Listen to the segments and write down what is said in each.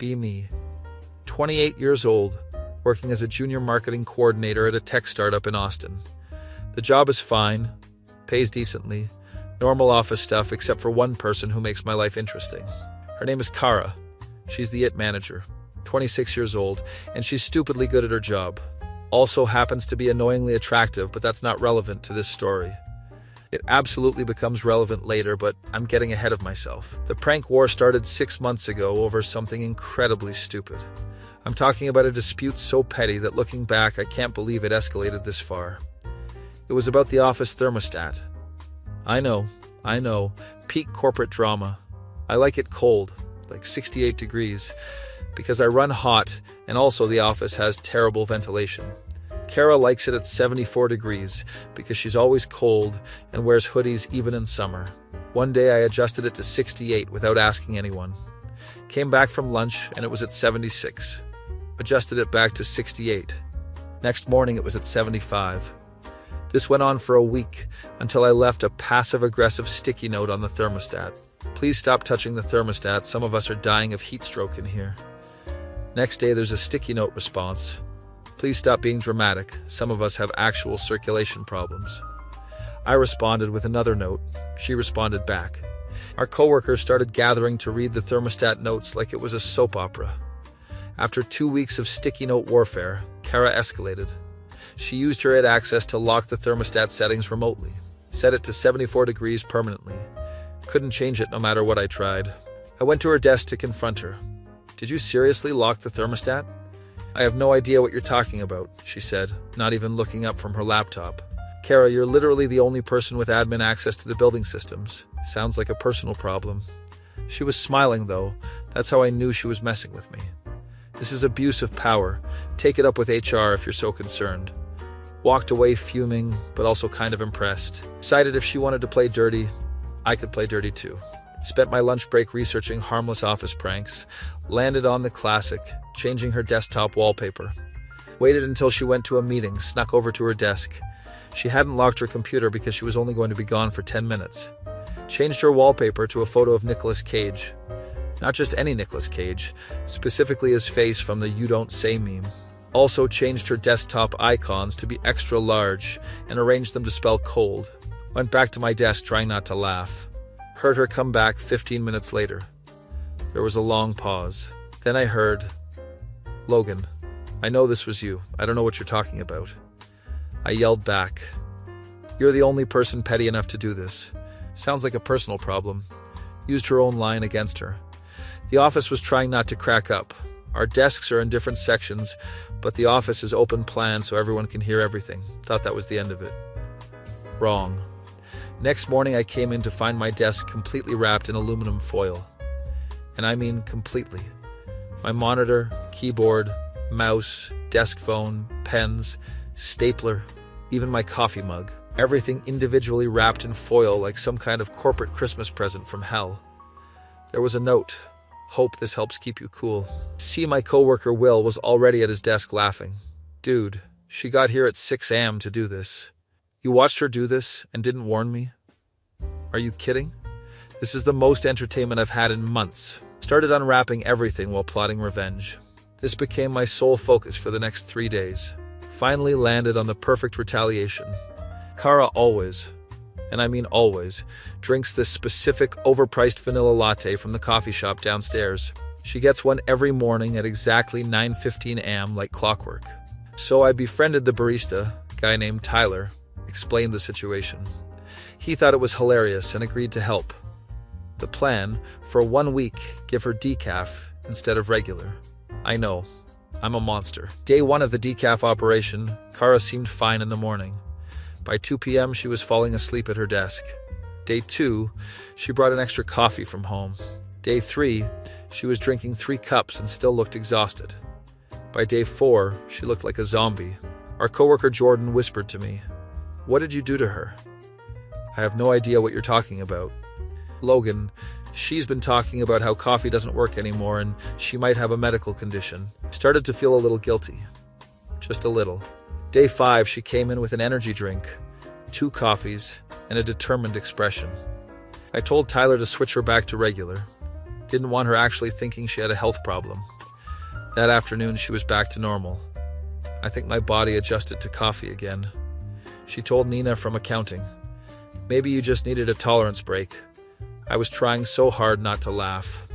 Be me. 28 years old, working as a junior marketing coordinator at a tech startup in Austin. The job is fine, pays decently, normal office stuff except for one person who makes my life interesting. Her name is Kara. She's the IT manager, 26 years old, and she's stupidly good at her job. Also happens to be annoyingly attractive, but that's not relevant to this story. It absolutely becomes relevant later, but I'm getting ahead of myself. The prank war started 6 months ago over something incredibly stupid. I'm talking about a dispute so petty that looking back, I can't believe it escalated this far. It was about the office thermostat. I know, peak corporate drama. I like it cold, like 68 degrees, because I run hot and also the office has terrible ventilation. Kara likes it at 74 degrees because she's always cold and wears hoodies even in summer. One day I adjusted it to 68 without asking anyone. Came back from lunch and it was at 76. Adjusted it back to 68. Next morning it was at 75. This went on for a week until I left a passive-aggressive sticky note on the thermostat. Please stop touching the thermostat, some of us are dying of heat stroke in here. Next day there's a sticky note response. Please stop being dramatic, some of us have actual circulation problems. I responded with another note. She responded back. Our coworkers started gathering to read the thermostat notes like it was a soap opera. After 2 weeks of sticky note warfare, Kara escalated. She used her IT access to lock the thermostat settings remotely, set it to 74 degrees permanently. Couldn't change it no matter what I tried. I went to her desk to confront her. Did you seriously lock the thermostat? I have no idea what you're talking about, she said, not even looking up from her laptop. Kara, you're literally the only person with admin access to the building systems. Sounds like a personal problem. She was smiling though. That's how I knew she was messing with me. This is abuse of power. Take it up with HR if you're so concerned. Walked away fuming, but also kind of impressed. Decided if she wanted to play dirty, I could play dirty too. Spent my lunch break researching harmless office pranks. Landed on the classic, changing her desktop wallpaper. Waited until she went to a meeting, snuck over to her desk. She hadn't locked her computer because she was only going to be gone for 10 minutes. Changed her wallpaper to a photo of Nicolas Cage. Not just any Nicolas Cage, specifically his face from the You Don't Say meme. Also changed her desktop icons to be extra large and arranged them to spell cold. Went back to my desk trying not to laugh. Heard her come back 15 minutes later. There was a long pause. Then I heard, "Logan, I know this was you. I don't know what you're talking about." I yelled back, "You're the only person petty enough to do this. Sounds like a personal problem." Used her own line against her. The office was trying not to crack up. Our desks are in different sections, but the office is open plan so everyone can hear everything. Thought that was the end of it. Wrong. Next morning I came in to find my desk completely wrapped in aluminum foil. And I mean completely. My monitor, keyboard, mouse, desk phone, pens, stapler, even my coffee mug. Everything individually wrapped in foil like some kind of corporate Christmas present from hell. There was a note. Hope this helps keep you cool. See, my coworker Will was already at his desk laughing. Dude, she got here at 6 a.m. to do this. You watched her do this and didn't warn me? Are you kidding? This is the most entertainment I've had in months. Started unwrapping everything while plotting revenge. This became my sole focus for the next 3 days. Finally landed on the perfect retaliation. Kara always, and I mean always, drinks this specific overpriced vanilla latte from the coffee shop downstairs. She gets one every morning at exactly 9:15 a.m. like clockwork. So I befriended the barista, guy named Tyler, explained the situation. He thought it was hilarious and agreed to help. The plan, for 1 week, give her decaf instead of regular. I know, I'm a monster. Day 1 of the decaf operation, Kara seemed fine in the morning. By 2 p.m., she was falling asleep at her desk. Day 2, she brought an extra coffee from home. Day 3, she was drinking 3 cups and still looked exhausted. By day 4, she looked like a zombie. Our coworker Jordan whispered to me, "What did you do to her?" I have no idea what you're talking about. Logan, she's been talking about how coffee doesn't work anymore and she might have a medical condition. Started to feel a little guilty. Just a little. Day 5, she came in with an energy drink, 2 coffees, and a determined expression. I told Tyler to switch her back to regular. Didn't want her actually thinking she had a health problem. That afternoon, she was back to normal. I think my body adjusted to coffee again. She told Nina from accounting, "Maybe you just needed a tolerance break." I was trying so hard not to laugh.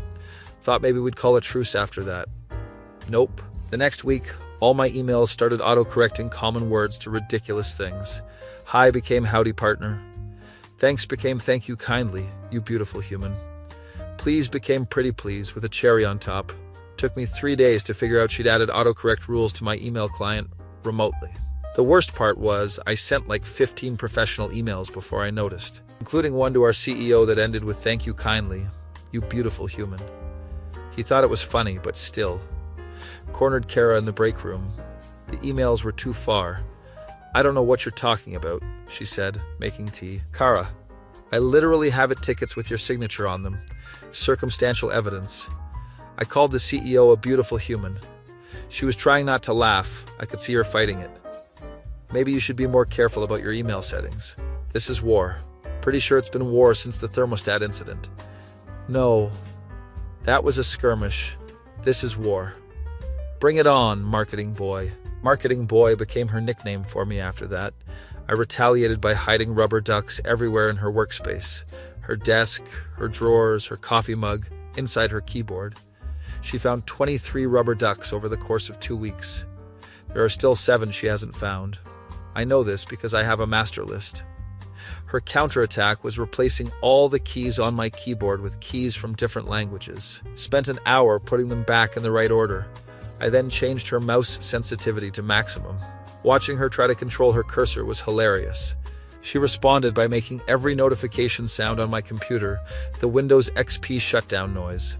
Thought maybe we'd call a truce after that. Nope. The next week, all my emails started autocorrecting common words to ridiculous things. Hi became howdy partner. Thanks became thank you kindly, you beautiful human. Please became pretty please with a cherry on top. Took me 3 days to figure out she'd added autocorrect rules to my email client remotely. The worst part was I sent like 15 professional emails before I noticed, including one to our CEO that ended with thank you kindly, you beautiful human. He thought it was funny, but still. Cornered Kara in the break room. The emails were too far. "I don't know what you're talking about," she said, making tea. "Kara, I literally have it tickets with your signature on them. Circumstantial evidence. I called the CEO a beautiful human. She was trying not to laugh. I could see her fighting it. Maybe you should be more careful about your email settings. This is war. Pretty sure it's been war since the thermostat incident." "No, that was a skirmish. This is war." "Bring it on, marketing boy." Marketing boy became her nickname for me after that. I retaliated by hiding rubber ducks everywhere in her workspace. Her desk, her drawers, her coffee mug, inside her keyboard. She found 23 rubber ducks over the course of 2 weeks. There are still 7 she hasn't found. I know this because I have a master list. Her counterattack was replacing all the keys on my keyboard with keys from different languages. Spent an hour putting them back in the right order. I then changed her mouse sensitivity to maximum. Watching her try to control her cursor was hilarious. She responded by making every notification sound on my computer the Windows XP shutdown noise.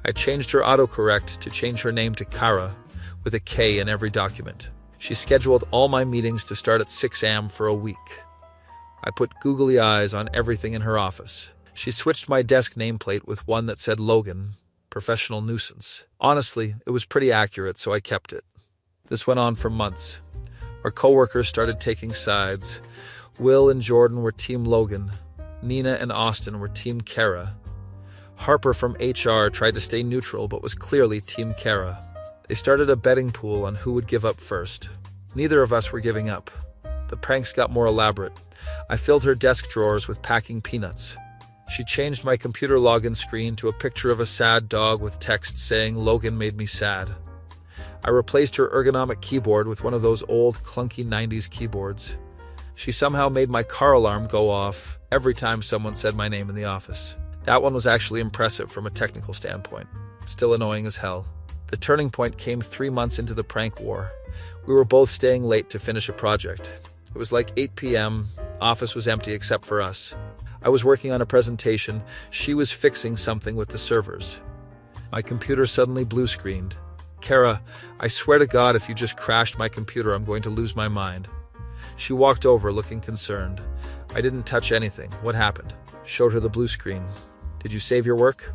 I changed her autocorrect to change her name to Kara, with a K in every document. She scheduled all my meetings to start at 6 a.m. for a week. I put googly eyes on everything in her office. She switched my desk nameplate with one that said Logan, professional nuisance. Honestly, it was pretty accurate, so I kept it. This went on for months. Our coworkers started taking sides. Will and Jordan were Team Logan. Nina and Austin were Team Kara. Harper from HR tried to stay neutral but was clearly Team Kara. They started a betting pool on who would give up first. Neither of us were giving up. The pranks got more elaborate. I filled her desk drawers with packing peanuts. She changed my computer login screen to a picture of a sad dog with text saying Logan made me sad. I replaced her ergonomic keyboard with one of those old clunky 90s keyboards. She somehow made my car alarm go off every time someone said my name in the office. That one was actually impressive from a technical standpoint. Still annoying as hell. The turning point came 3 months into the prank war. We were both staying late to finish a project. It was like 8 p.m. Office was empty except for us. I was working on a presentation. She was fixing something with the servers. My computer suddenly blue-screened. "Kara, I swear to God if you just crashed my computer, I'm going to lose my mind." She walked over looking concerned. I didn't touch anything. "What happened?" Showed her the blue screen. "Did you save your work?"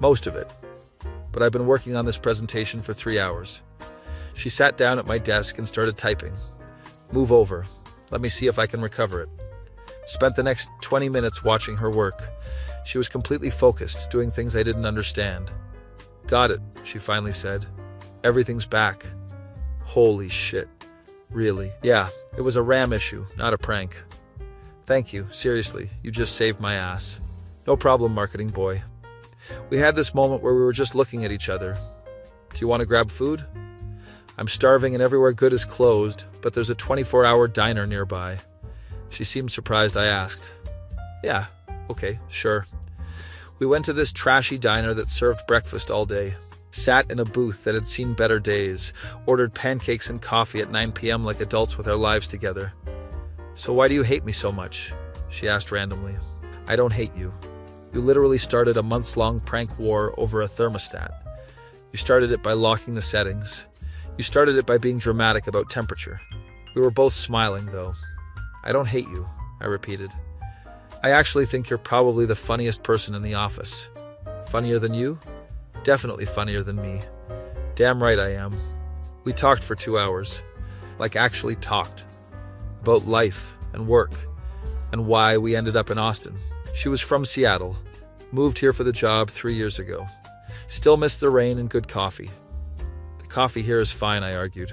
"Most of it. But I've been working on this presentation for 3 hours." She sat down at my desk and started typing. "Move over. Let me see if I can recover it." Spent the next 20 minutes watching her work. She was completely focused, doing things I didn't understand. "Got it," she finally said. "Everything's back." Holy shit. Really? Yeah, it was a RAM issue, not a prank. "Thank you, seriously, you just saved my ass." "No problem, marketing boy." We had this moment where we were just looking at each other. "Do you want to grab food?" "I'm starving and everywhere good is closed, but there's a 24-hour diner nearby." She seemed surprised I asked. "Yeah, okay, sure." We went to this trashy diner that served breakfast all day. Sat in a booth that had seen better days. Ordered pancakes and coffee at 9 p.m. like adults with our lives together. "So why do you hate me so much?" she asked randomly. "I don't hate you. You literally started a months-long prank war over a thermostat. You started it by locking the settings. You started it by being dramatic about temperature." We were both smiling, though. "I don't hate you," I repeated. "I actually think you're probably the funniest person in the office." "Funnier than you?" "Definitely funnier than me." "Damn right I am." We talked for 2 hours. Like actually talked. About life and work and why we ended up in Austin. She was from Seattle. Moved here for the job 3 years ago. Still miss the rain and good coffee. The coffee here is fine, I argued.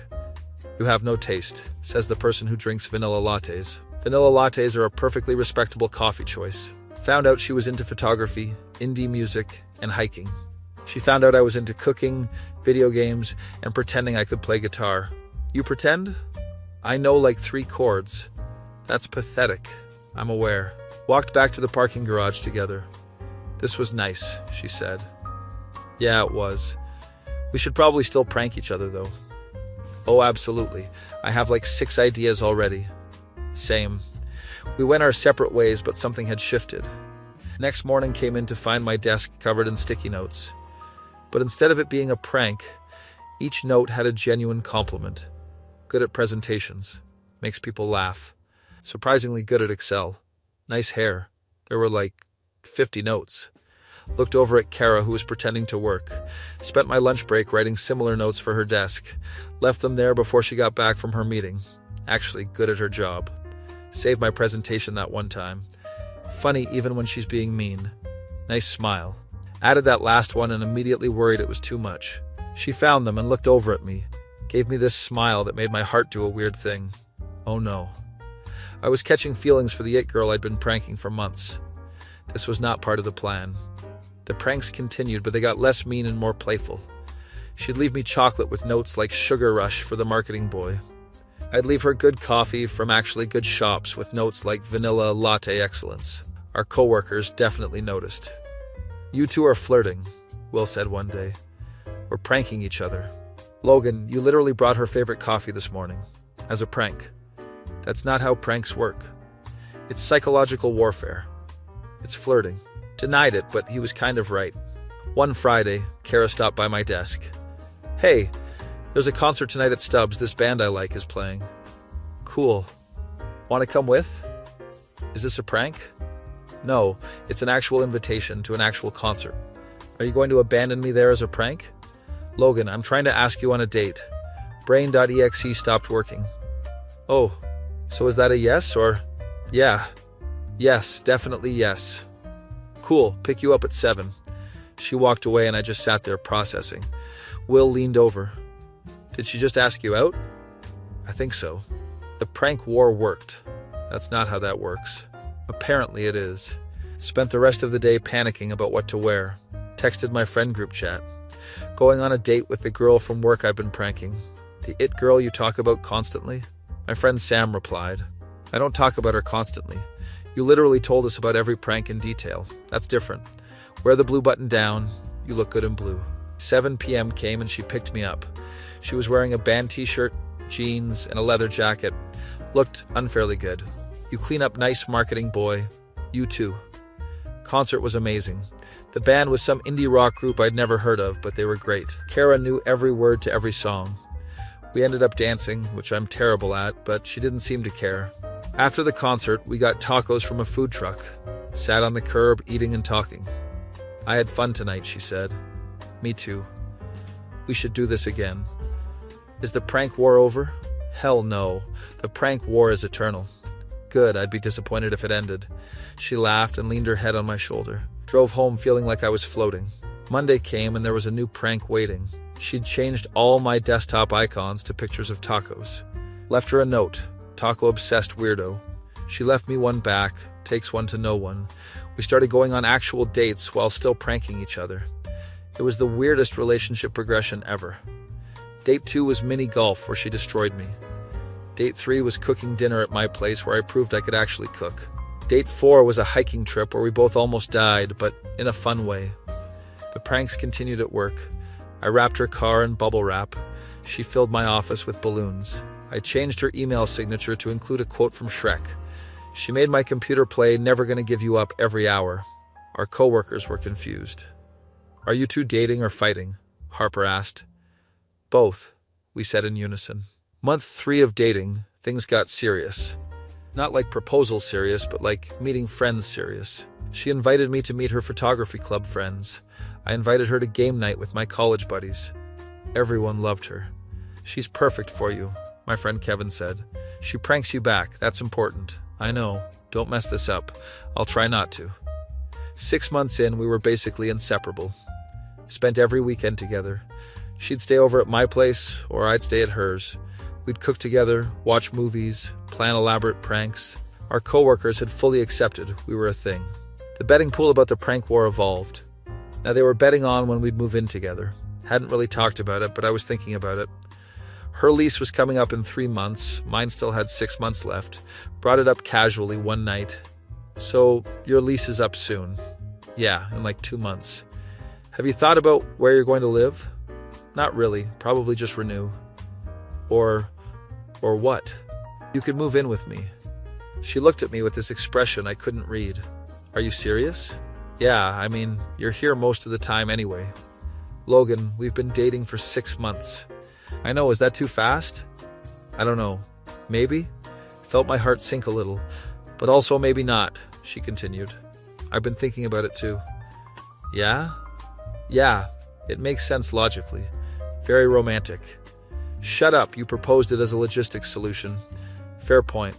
You have no taste, says the person who drinks vanilla lattes. Vanilla lattes are a perfectly respectable coffee choice. Found out she was into photography, indie music, and hiking. She found out I was into cooking, video games, and pretending I could play guitar. You pretend? I know like 3 chords. That's pathetic, I'm aware. Walked back to the parking garage together. This was nice, she said. Yeah, it was. We should probably still prank each other, though. Oh, absolutely. I have like 6 ideas already. Same. We went our separate ways, but something had shifted. Next morning came in to find my desk covered in sticky notes. But instead of it being a prank, each note had a genuine compliment. Good at presentations. Makes people laugh. Surprisingly good at Excel. Nice hair. There were like 50 notes. Looked over at Kara, who was pretending to work. Spent my lunch break writing similar notes for her desk. Left them there before she got back from her meeting. Actually good at her job. Saved my presentation that one time. Funny even when she's being mean. Nice smile. Added that last one and immediately worried it was too much. She found them and looked over at me. Gave me this smile that made my heart do a weird thing. Oh no. I was catching feelings for the it girl I'd been pranking for months. This was not part of the plan. The pranks continued, but they got less mean and more playful. She'd leave me chocolate with notes like Sugar Rush for the marketing boy. I'd leave her good coffee from actually good shops with notes like Vanilla Latte Excellence. Our coworkers definitely noticed. You two are flirting, Will said one day. We're pranking each other. Logan, you literally brought her favorite coffee this morning. As a prank. That's not how pranks work. It's psychological warfare. It's flirting. Denied it, but he was kind of right. One Friday, Kara stopped by my desk. Hey, there's a concert tonight at Stubbs. This band I like is playing. Cool. Want to come with? Is this a prank? No, it's an actual invitation to an actual concert. Are you going to abandon me there as a prank? Logan, I'm trying to ask you on a date. Brain.exe stopped working. Oh, so is that a yes or? Yeah. Yes, definitely yes. Cool, pick you up at 7. She walked away and I just sat there processing. Will leaned over. Did she just ask you out? I think so. The prank war worked. That's not how that works. Apparently it is. Spent the rest of the day panicking about what to wear. Texted my friend group chat. Going on a date with the girl from work I've been pranking. The it girl you talk about constantly? My friend Sam replied. I don't talk about her constantly. You literally told us about every prank in detail. That's different. Wear the blue button down. You look good in blue. 7 p.m. came and she picked me up. She was wearing a band t-shirt, jeans, and a leather jacket. Looked unfairly good. You clean up nice, marketing boy. You too. Concert was amazing. The band was some indie rock group I'd never heard of, but they were great. Kara knew every word to every song. We ended up dancing, which I'm terrible at, but she didn't seem to care. After the concert, we got tacos from a food truck. Sat on the curb, eating and talking. I had fun tonight, she said. Me too. We should do this again. Is the prank war over? Hell no. The prank war is eternal. Good, I'd be disappointed if it ended. She laughed and leaned her head on my shoulder. Drove home feeling like I was floating. Monday came and there was a new prank waiting. She'd changed all my desktop icons to pictures of tacos. Left her a note. Taco-obsessed weirdo. She left me one back, takes one to no one. We started going on actual dates while still pranking each other. It was the weirdest relationship progression ever. Date 2 was mini golf where she destroyed me. Date 3 was cooking dinner at my place where I proved I could actually cook. Date 4 was a hiking trip where we both almost died, but in a fun way. The pranks continued at work. I wrapped her car in bubble wrap. She filled my office with balloons. I changed her email signature to include a quote from Shrek. She made my computer play Never Gonna Give You Up every hour. Our coworkers were confused. Are you two dating or fighting? Harper asked. Both, we said in unison. Month 3 of dating, things got serious. Not like proposal serious, but like meeting friends serious. She invited me to meet her photography club friends. I invited her to game night with my college buddies. Everyone loved her. She's perfect for you, my friend Kevin said. She pranks you back, that's important. I know, don't mess this up. I'll try not to. 6 months in, we were basically inseparable. Spent every weekend together. She'd stay over at my place, or I'd stay at hers. We'd cook together, watch movies, plan elaborate pranks. Our coworkers had fully accepted we were a thing. The betting pool about the prank war evolved. Now, they were betting on when we'd move in together. Hadn't really talked about it, but I was thinking about it. Her lease was coming up in 3 months. Mine still had 6 months left. Brought it up casually one night. So, your lease is up soon. Yeah, in like 2 months. Have you thought about where you're going to live? Not really. Probably just renew. Or what? You could move in with me. She looked at me with this expression I couldn't read. Are you serious? Yeah, I mean, you're here most of the time anyway. Logan, we've been dating for 6 months. I know, is that too fast? I don't know. Maybe? Felt my heart sink a little. But also maybe not, she continued. I've been thinking about it too. Yeah? Yeah, it makes sense logically. Very romantic. Shut up, you proposed it as a logistics solution. Fair point.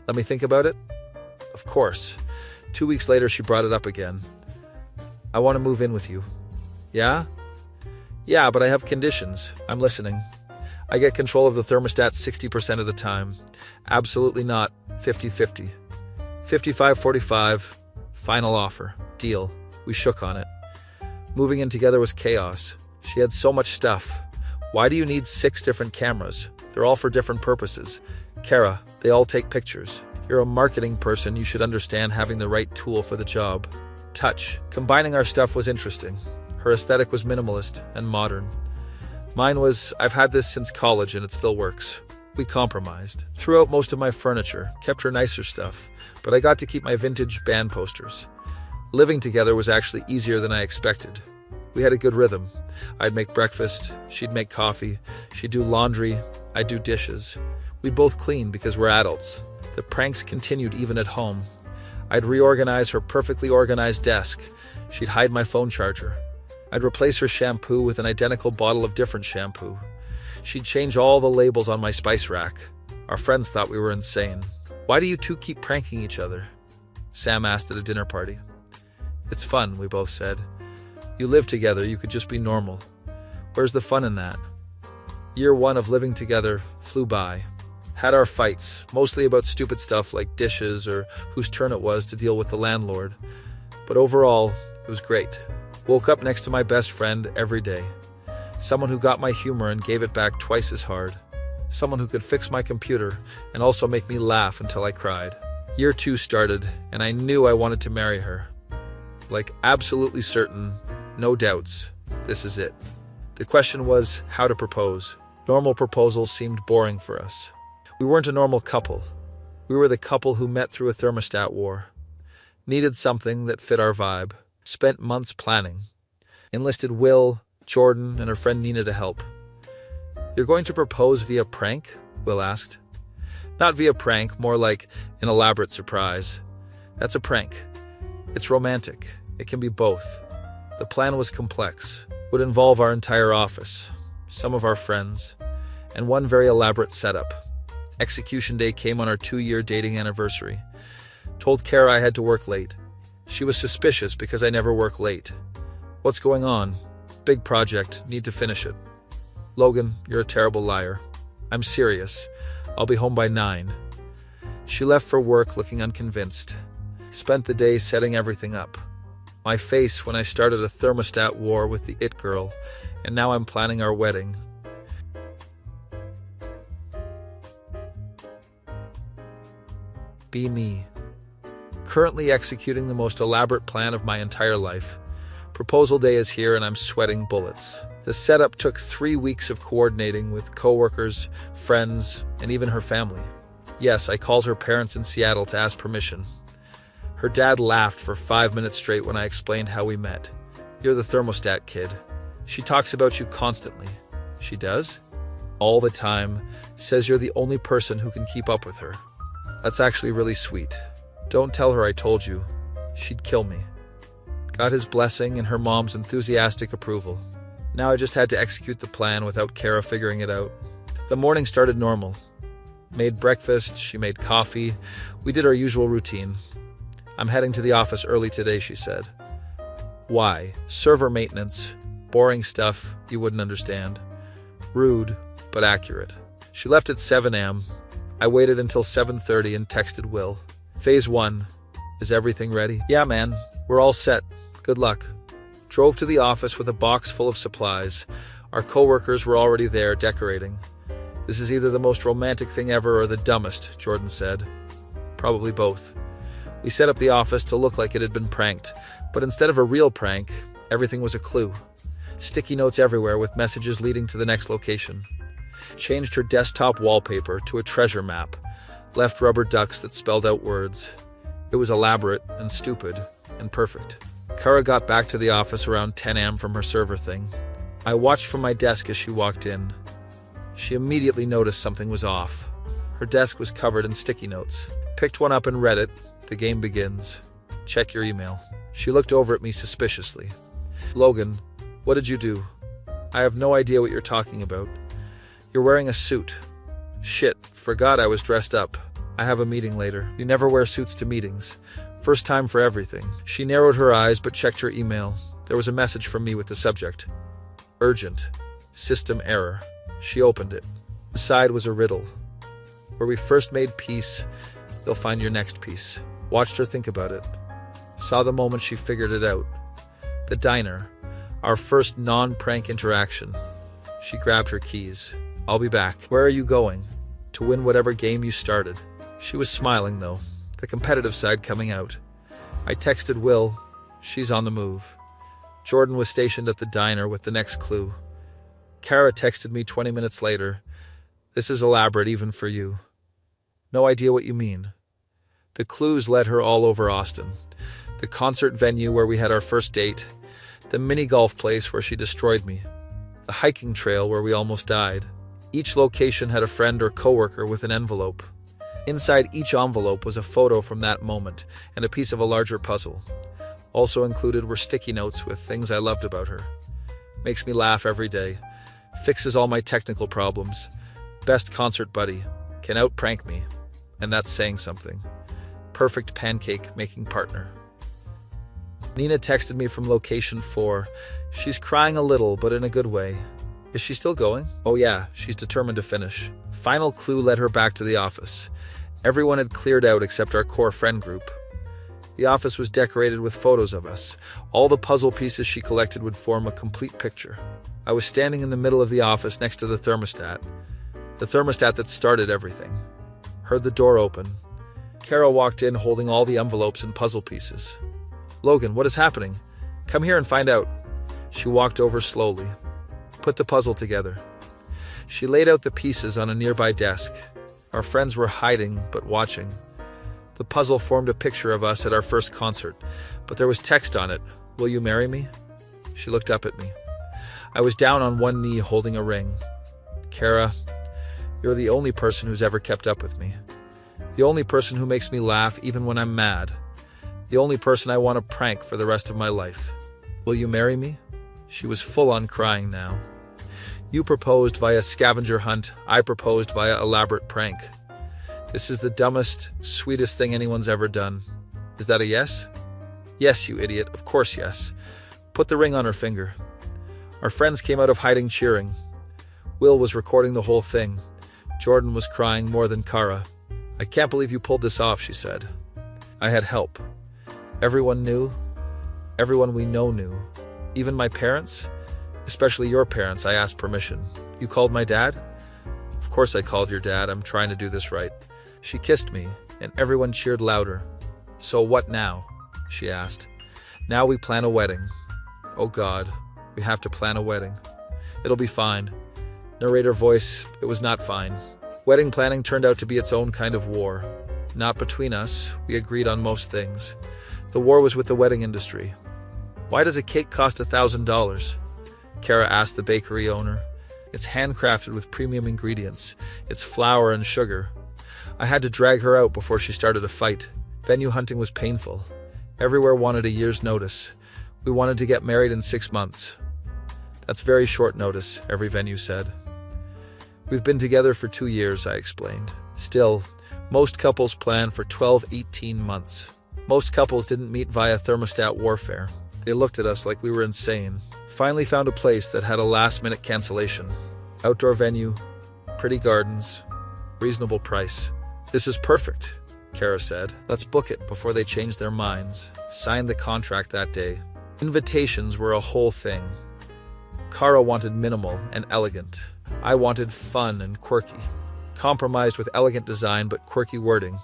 Let me think about it? Of course. 2 weeks later, she brought it up again. I want to move in with you. Yeah? Yeah, but I have conditions. I'm listening. I get control of the thermostat 60% of the time. Absolutely not 50-50. 55-45. Final offer. Deal. We shook on it. Moving in together was chaos. She had so much stuff. Why do you need 6 different cameras? They're all for different purposes. Kara, they all take pictures. You're a marketing person, you should understand having the right tool for the job. Touch. Combining our stuff was interesting. Her aesthetic was minimalist and modern. Mine was, I've had this since college and it still works. We compromised. Threw out most of my furniture, kept her nicer stuff, but I got to keep my vintage band posters. Living together was actually easier than I expected. We had a good rhythm. I'd make breakfast, she'd make coffee, she'd do laundry, I'd do dishes. We'd both clean because we're adults. The pranks continued even at home. I'd reorganize her perfectly organized desk. She'd hide my phone charger. I'd replace her shampoo with an identical bottle of different shampoo. She'd change all the labels on my spice rack. Our friends thought we were insane. Why do you two keep pranking each other? Sam asked at a dinner party. It's fun, we both said. You live together, you could just be normal. Where's the fun in that? Year 1 of living together flew by. Had our fights, mostly about stupid stuff like dishes or whose turn it was to deal with the landlord. But overall, it was great. Woke up next to my best friend every day. Someone who got my humor and gave it back twice as hard. Someone who could fix my computer and also make me laugh until I cried. Year 2 started, and I knew I wanted to marry her. Like, absolutely certain, no doubts. This is it. The question was how to propose. Normal proposals seemed boring for us. We weren't a normal couple. We were the couple who met through a thermostat war. Needed something that fit our vibe. Spent months planning. Enlisted Will, Jordan, and her friend Nina to help. You're going to propose via prank? Will asked. Not via prank, more like an elaborate surprise. That's a prank. It's romantic. It can be both. The plan was complex. Would involve our entire office, some of our friends, and one very elaborate setup. Execution day came on our 2-year dating anniversary. Told Kara I had to work late. She was suspicious because I never work late. What's going on? Big project, need to finish it. Logan, you're a terrible liar. I'm serious. I'll be home by 9. She left for work looking unconvinced. Spent the day setting everything up. My face when I started a thermostat war with the it girl, and now I'm planning our wedding. Be me. Currently executing the most elaborate plan of my entire life. Proposal day is here and I'm sweating bullets. The setup took 3 weeks of coordinating with coworkers, friends, and even her family. Yes, I called her parents in Seattle to ask permission. Her dad laughed for 5 minutes straight when I explained how we met. You're the thermostat kid. She talks about you constantly. She does? All the time. Says you're the only person who can keep up with her. That's actually really sweet. Don't tell her I told you. She'd kill me. Got his blessing and her mom's enthusiastic approval. Now I just had to execute the plan without Kara figuring it out. The morning started normal. Made breakfast, she made coffee. We did our usual routine. I'm heading to the office early today, she said. Why? Server maintenance. Boring stuff you wouldn't understand. Rude, but accurate. She left at 7 a.m. I waited until 7:30 and texted Will. Phase 1. Is everything ready? Yeah, man. We're all set. Good luck. Drove to the office with a box full of supplies. Our coworkers were already there, decorating. This is either the most romantic thing ever or the dumbest, Jordan said. Probably both. We set up the office to look like it had been pranked, but instead of a real prank, everything was a clue. Sticky notes everywhere with messages leading to the next location. Changed her desktop wallpaper to a treasure map. Left rubber ducks that spelled out words. It was elaborate and stupid and perfect. Kara got back to the office around 10 a.m. from her server thing. I watched from my desk as she walked in. She immediately noticed something was off. Her desk was covered in sticky notes. Picked one up and read it. The game begins. Check your email. She looked over at me suspiciously. Logan, what did you do? I have no idea what you're talking about. You're wearing a suit. Shit, forgot I was dressed up. I have a meeting later. You never wear suits to meetings. First time for everything. She narrowed her eyes but checked her email. There was a message from me with the subject. Urgent. System error. She opened it. Inside was a riddle. Where we first made peace, you'll find your next piece. Watched her think about it. Saw the moment she figured it out. The diner. Our first non-prank interaction. She grabbed her keys. I'll be back. Where are you going? To win whatever game you started. She was smiling though, the competitive side coming out. I texted Will. She's on the move. Jordan was stationed at the diner with the next clue. Kara texted me 20 minutes later. This is elaborate even for you. No idea what you mean. The clues led her all over Austin. The concert venue where we had our first date. The mini golf place where she destroyed me. The hiking trail where we almost died. Each location had a friend or coworker with an envelope. Inside each envelope was a photo from that moment and a piece of a larger puzzle. Also included were sticky notes with things I loved about her. Makes me laugh every day. Fixes all my technical problems. Best concert buddy. Can out-prank me. And that's saying something. Perfect pancake-making partner. Nina texted me from location 4. She's crying a little, but in a good way. Is she still going? Oh yeah, she's determined to finish. Final clue led her back to the office. Everyone had cleared out except our core friend group. The office was decorated with photos of us. All the puzzle pieces she collected would form a complete picture. I was standing in the middle of the office next to the thermostat. The thermostat that started everything. Heard the door open. Kara walked in holding all the envelopes and puzzle pieces. Logan, what is happening? Come here and find out. She walked over slowly. Put the puzzle together. She laid out the pieces on a nearby desk. Our friends were hiding, but watching. The puzzle formed a picture of us at our first concert, but there was text on it. Will you marry me? She looked up at me. I was down on one knee holding a ring. Kara, you're the only person who's ever kept up with me. The only person who makes me laugh even when I'm mad. The only person I want to prank for the rest of my life. Will you marry me? She was full on crying now. You proposed via scavenger hunt. I proposed via elaborate prank. This is the dumbest, sweetest thing anyone's ever done. Is that a yes? Yes, you idiot. Of course yes. Put the ring on her finger. Our friends came out of hiding cheering. Will was recording the whole thing. Jordan was crying more than Kara. I can't believe you pulled this off, she said. I had help. Everyone knew. Everyone we know knew. Even my parents? Especially your parents, I asked permission. You called my dad? Of course I called your dad. I'm trying to do this right. She kissed me, and everyone cheered louder. So what now? She asked. Now we plan a wedding. Oh God, we have to plan a wedding. It'll be fine. Narrator voice, it was not fine. Wedding planning turned out to be its own kind of war. Not between us, we agreed on most things. The war was with the wedding industry. Why does a cake cost $1,000? Kara asked the bakery owner. It's handcrafted with premium ingredients. It's flour and sugar. I had to drag her out before she started a fight. Venue hunting was painful. Everywhere wanted a year's notice. We wanted to get married in 6 months. That's very short notice, every venue said. We've been together for 2 years, I explained. Still, most couples plan for 12, 18 months. Most couples didn't meet via thermostat warfare. They looked at us like we were insane. Finally found a place that had a last-minute cancellation. Outdoor venue, pretty gardens, reasonable price. "This is perfect," Kara said. "Let's book it before they change their minds." Signed the contract that day. Invitations were a whole thing. Kara wanted minimal and elegant. I wanted fun and quirky. Compromised with elegant design but quirky wording.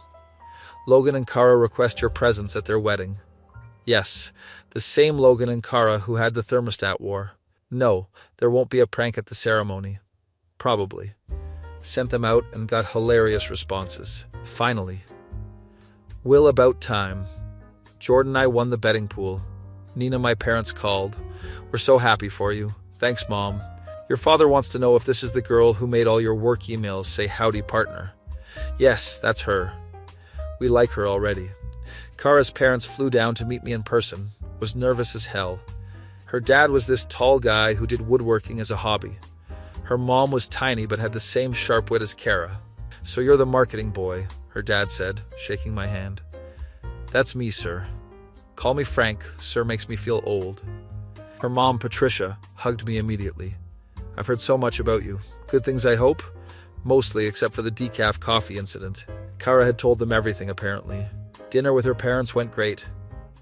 "Logan and Kara request your presence at their wedding." Yes, the same Logan and Kara who had the thermostat war. "No, there won't be a prank at the ceremony." Probably. Sent them out and got hilarious responses. Finally. Will, about time. Jordan and I won the betting pool. Nina, my parents, called. "We're so happy for you. Thanks, Mom. Your father wants to know if this is the girl who made all your work emails say howdy partner." "Yes, that's her. We like her already." Kara's parents flew down to meet me in person. Was nervous as hell. Her dad was this tall guy who did woodworking as a hobby. Her mom was tiny but had the same sharp wit as Kara. "So you're the marketing boy," her dad said, shaking my hand. "That's me, sir. Call me Frank, sir makes me feel old." Her mom, Patricia, hugged me immediately. "I've heard so much about you. Good things, I hope?" "Mostly, except for the decaf coffee incident." Kara had told them everything, apparently. Dinner with her parents went great.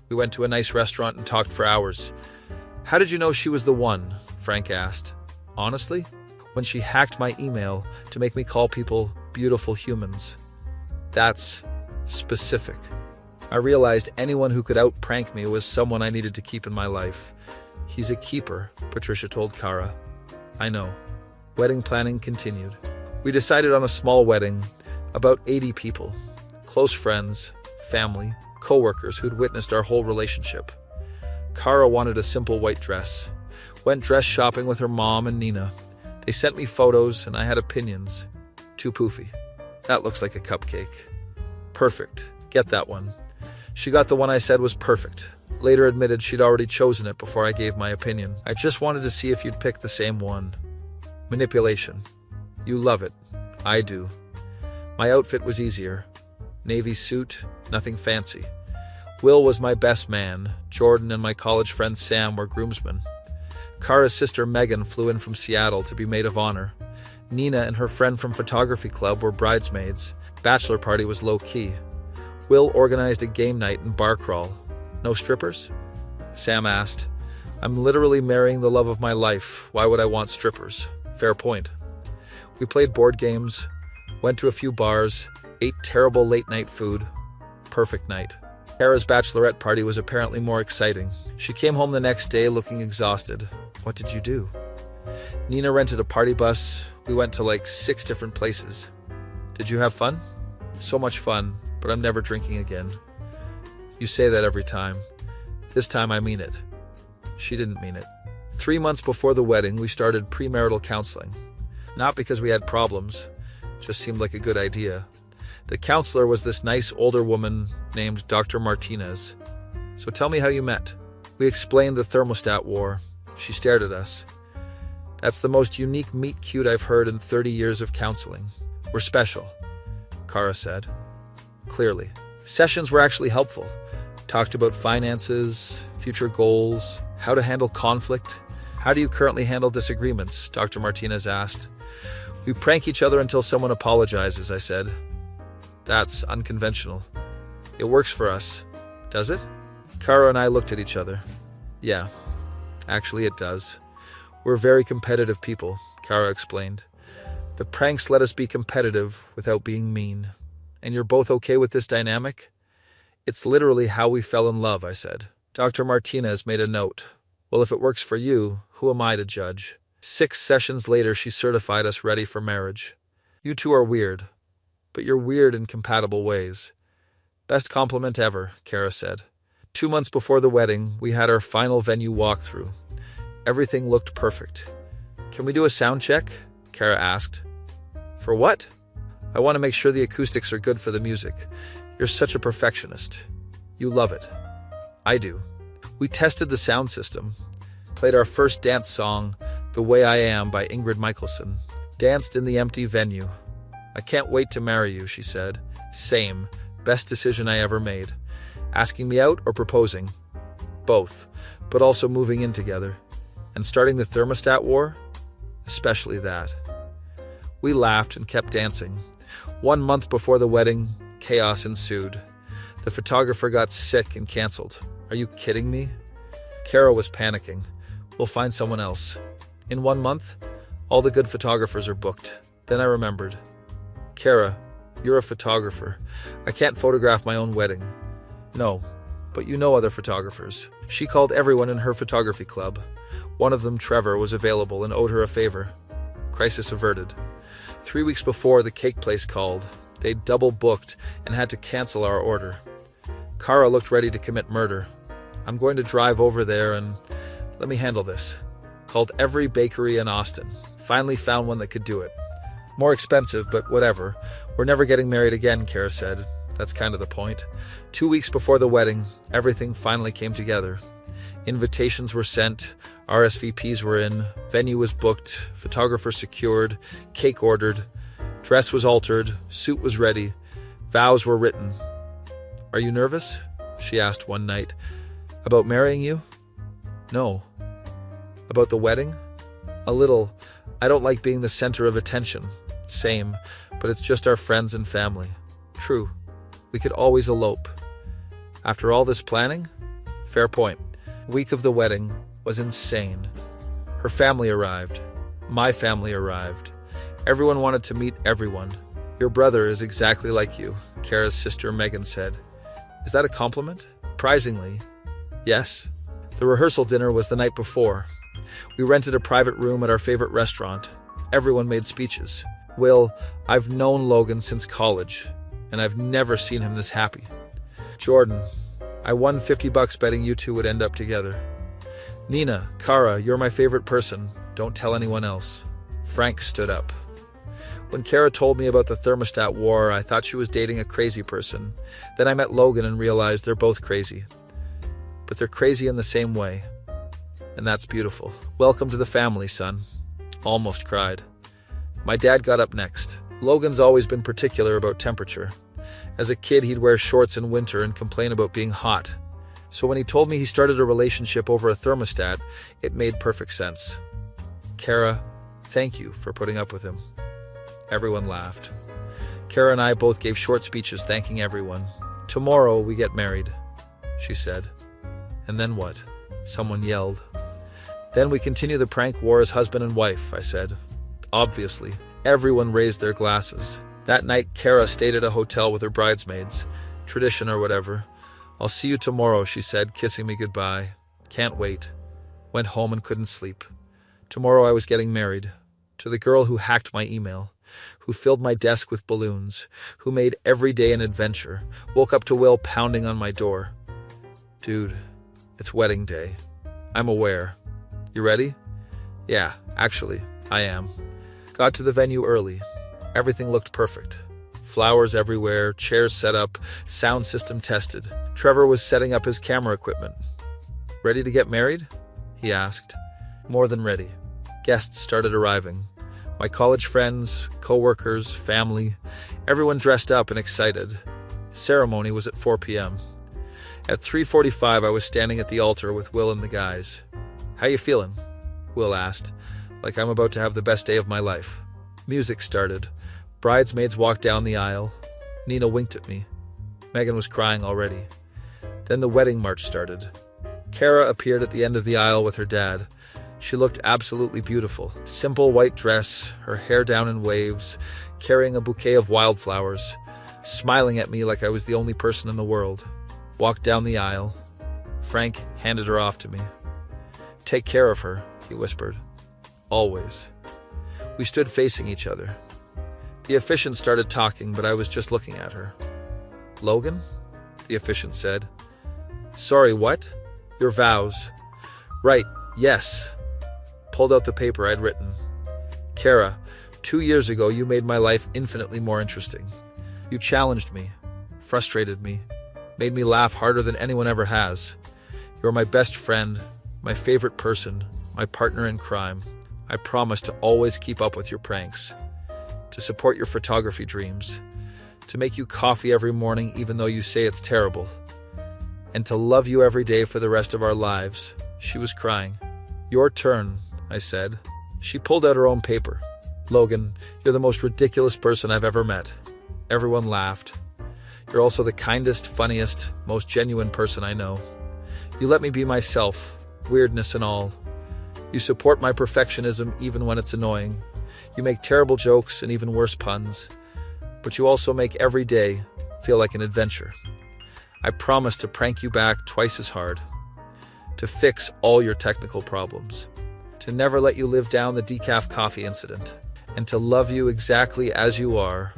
We went to a nice restaurant and talked for hours. "How did you know she was the one?" Frank asked. "Honestly? When she hacked my email to make me call people beautiful humans." That's specific. I realized anyone who could out-prank me was someone I needed to keep in my life. "He's a keeper," Patricia told Kara. "I know." Wedding planning continued. We decided on a small wedding, about 80 people. Close friends, family, co-workers who'd witnessed our whole relationship. Kara wanted a simple white dress. Went dress shopping with her mom and Nina. They sent me photos and I had opinions. Too poofy. That looks like a cupcake. Perfect. Get that one. She got the one I said was perfect. Later admitted she'd already chosen it before I gave my opinion. "I just wanted to see if you'd pick the same one." Manipulation. You love it. I do. My outfit was easier. Navy suit, nothing fancy. Will was my best man. Jordan and my college friend Sam were groomsmen. Kara's sister Megan flew in from Seattle to be maid of honor. Nina and her friend from photography club were bridesmaids. Bachelor party was low-key. Will organized a game night and bar crawl. "No strippers?" Sam asked. "I'm literally marrying the love of my life. Why would I want strippers?" Fair point. We played board games, went to a few bars, ate terrible late-night food. Perfect night. Kara's bachelorette party was apparently more exciting. She came home the next day looking exhausted. "What did you do?" Nina rented a party bus. We went to like 6 different places. "Did you have fun?" "So much fun, but I'm never drinking again." "You say that every time. This time I mean it." She didn't mean it. 3 months before the wedding, we started premarital counseling. Not because we had problems, just seemed like a good idea. The counselor was this nice older woman named Dr. Martinez. "So tell me how you met." We explained the thermostat war. She stared at us. "That's the most unique meet cute I've heard in 30 years of counseling. We're special," Kara said. Clearly. Sessions were actually helpful. Talked about finances, future goals, how to handle conflict. "How do you currently handle disagreements?" Dr. Martinez asked. "We prank each other until someone apologizes," I said. "That's unconventional." "It works for us." "Does it?" Kara and I looked at each other. "Yeah, actually it does. We're very competitive people," Kara explained. "The pranks let us be competitive without being mean. And you're both okay with this dynamic?" "It's literally how we fell in love," I said. Dr. Martinez made a note. "Well, if it works for you, who am I to judge?" 6 sessions later, she certified us ready for marriage. "You two are weird, but you're weird in compatible ways." "Best compliment ever," Kara said. 2 months before the wedding, we had our final venue walkthrough. Everything looked perfect. "Can we do a sound check?" Kara asked. "For what?" "I want to make sure the acoustics are good for the music. You're such a perfectionist. You love it." "I do." We tested the sound system. Played our first dance song, "The Way I Am" by Ingrid Michaelson. Danced in the empty venue. "I can't wait to marry you," she said. "Same. Best decision I ever made." Asking me out or proposing? Both, but also moving in together. And starting the thermostat war? Especially that. We laughed and kept dancing. 1 month before the wedding, chaos ensued. The photographer got sick and canceled. Are you kidding me? Kara was panicking. We'll find someone else. In 1 month, all the good photographers are booked. Then I remembered. Kara, you're a photographer. I can't photograph my own wedding. No, but you know other photographers. She called everyone in her photography club. One of them, Trevor, was available and owed her a favor. Crisis averted. 3 weeks before, the cake place called. They'd double booked and had to cancel our order. Kara looked ready to commit murder. I'm going to drive over there and let me handle this. Called every bakery in Austin. Finally found one that could do it. More expensive, but whatever. We're never getting married again, Kara said. That's kind of the point. 2 weeks before the wedding, everything finally came together. Invitations were sent, RSVPs were in, venue was booked, photographer secured, cake ordered, dress was altered, suit was ready, vows were written. Are you nervous? She asked one night. About marrying you? No. About the wedding? A little. I don't like being the center of attention. Same, but it's just our friends and family. True. We could always elope. After all this planning? Fair point. Week of the wedding was insane. Her family arrived. My family arrived. Everyone wanted to meet everyone. Your brother is exactly like you, Kara's sister Megan said. Is that a compliment? Surprisingly, yes. The rehearsal dinner was the night before. We rented a private room at our favorite restaurant. Everyone made speeches. Will, I've known Logan since college, and I've never seen him this happy. Jordan, I won $50 betting you two would end up together. Nina, Kara, you're my favorite person. Don't tell anyone else. Frank stood up. When Kara told me about the thermostat war, I thought she was dating a crazy person. Then I met Logan and realized they're both crazy. But they're crazy in the same way. And that's beautiful. Welcome to the family, son. Almost cried. My dad got up next. Logan's always been particular about temperature. As a kid, he'd wear shorts in winter and complain about being hot. So when he told me he started a relationship over a thermostat, it made perfect sense. Kara, thank you for putting up with him. Everyone laughed. Kara and I both gave short speeches thanking everyone. Tomorrow we get married, she said. And then what? Someone yelled. Then we continue the prank war as husband and wife, I said. Obviously, everyone raised their glasses. That night, Kara stayed at a hotel with her bridesmaids. Tradition or whatever. I'll see you tomorrow, she said, kissing me goodbye. Can't wait. Went home and couldn't sleep. Tomorrow I was getting married. To the girl who hacked my email. Who filled my desk with balloons. Who made every day an adventure. Woke up to Will pounding on my door. Dude, it's wedding day. I'm aware. You ready? Yeah, actually, I am. Got to the venue early. Everything looked perfect. Flowers everywhere, chairs set up, sound system tested. Trevor was setting up his camera equipment. Ready to get married? He asked. More than ready. Guests started arriving. My college friends, co-workers, family, everyone dressed up and excited. Ceremony was at 4 p.m. At 3:45, I was standing at the altar with Will and the guys. How you feeling? Will asked, like I'm about to have the best day of my life. Music started. Bridesmaids walked down the aisle. Nina winked at me. Megan was crying already. Then the wedding march started. Kara appeared at the end of the aisle with her dad. She looked absolutely beautiful. Simple white dress, her hair down in waves, carrying a bouquet of wildflowers, smiling at me like I was the only person in the world. Walked down the aisle. Frank handed her off to me. Take care of her, he whispered. Always. We stood facing each other. The officiant started talking, but I was just looking at her. Logan? The officiant said. Sorry, what? Your vows. Right, yes. Pulled out the paper I'd written. Kara, 2 years ago you made my life infinitely more interesting. You challenged me, frustrated me, made me laugh harder than anyone ever has. You're my best friend, my favorite person, my partner in crime. I promise to always keep up with your pranks, to support your photography dreams, to make you coffee every morning even though you say it's terrible. and to love you every day for the rest of our lives. She was crying. Your turn, I said. She pulled out her own paper. Logan, you're the most ridiculous person I've ever met. Everyone laughed. You're also the kindest, funniest, most genuine person I know. You let me be myself, weirdness and all. You support my perfectionism even when it's annoying. You make terrible jokes and even worse puns. But you also make every day feel like an adventure. I promise to prank you back twice as hard. To fix all your technical problems. To never let you live down the decaf coffee incident. And to love you exactly as you are.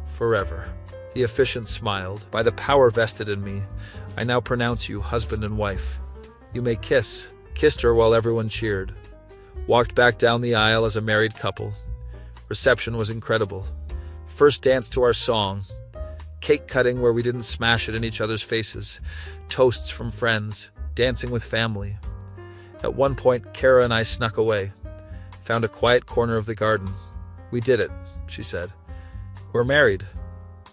Forever. The efficient smiled. By the power vested in me, I now pronounce you husband and wife. You may kiss. Kissed her while everyone cheered. Walked back down the aisle as a married couple. Reception was incredible. First dance to our song. Cake cutting where we didn't smash it in each other's faces. Toasts from friends. Dancing with family. At one point, Kara and I snuck away. Found a quiet corner of the garden. We did it, she said. We're married.